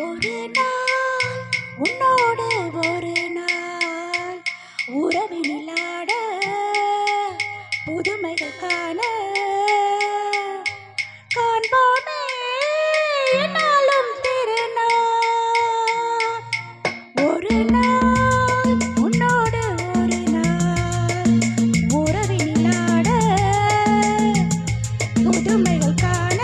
ஒரு நாள் உன்னோடு ஒரு நாள் உறவினிலாட புதுமைகள் காண காண்போமே என்னாலும் திருநாள். ஒரு நாள் உன்னோடு ஒரு நாள் உறவினிலாட புதுமைகள் காண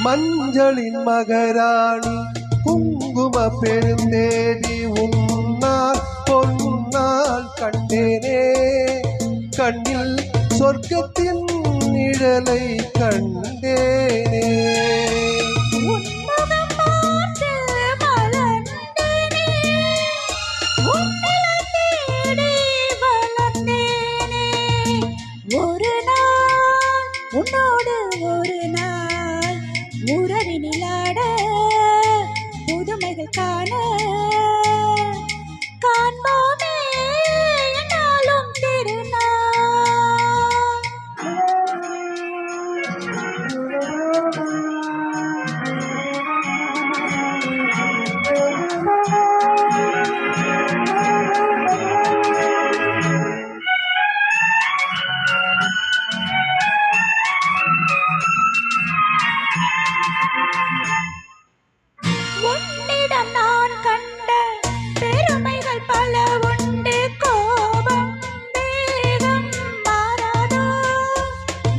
மஞ்சளின் மகராணி குங்கும பெருந்தேதி உன்னால் பொன்னால் கண்டேனே, கண்ணில் சொர்க்கத்தின் நிழலை கண்டேனே. ஒரு நாள் உன்னோடு ஒரு நாள் உறவினிலாட புதுமைகள் காண காண்போமே என்னாலும் உன்னிடம் நான் கண்ட பெருமைகள் பல உண்டு. கோபம் வேகம் மாறாதோ,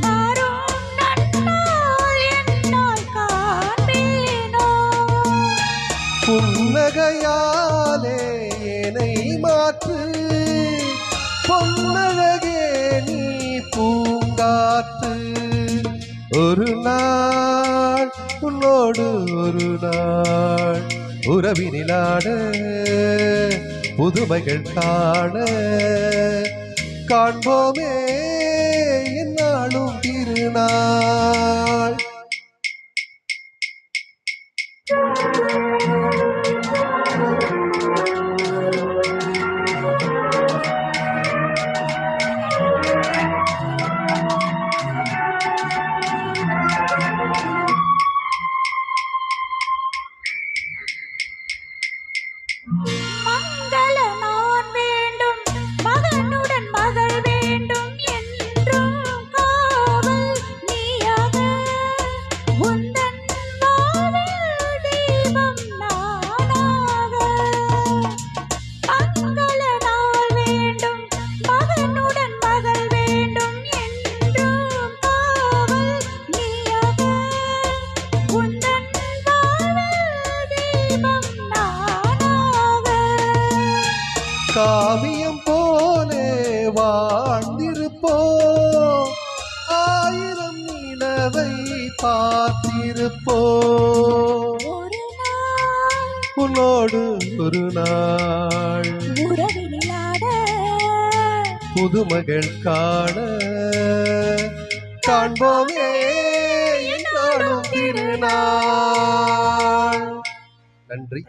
மாறும் நன்னால் என்னால் காண்பேனோ. புன்னகையாலே என்னை மாற்று, பொன்னழகே நீ பூங்காற்று. ஒரு நாள் உன்னோடு ஒரு நாள் உறவினிலாட புதுமைகள் காண காண்போமே என்னாலும் திருநாள். மங்கள நான் வேண்டும், மகனுடன் மகள் வேண்டும் என்றும் காவல் நீயாக. உந்தன் வாழ்வில் தீபம் நானாக. மங்கள நாள் வேண்டும், மகனுடன் மகள் வேண்டும் என்றும் காவல் நீயாக. உந்தன் வாழ்வில் தீபம் காவியம் போலே வாழ்ந்திருப்போம், ஆயிரம் நிலவை பார்த்திருப்போம். ஒரு நாள் உன்னோடு ஒரு நாள் உறவினிலாட புதுமகள் காண காண்போமே என்னாலும் திருநாள். நன்றி.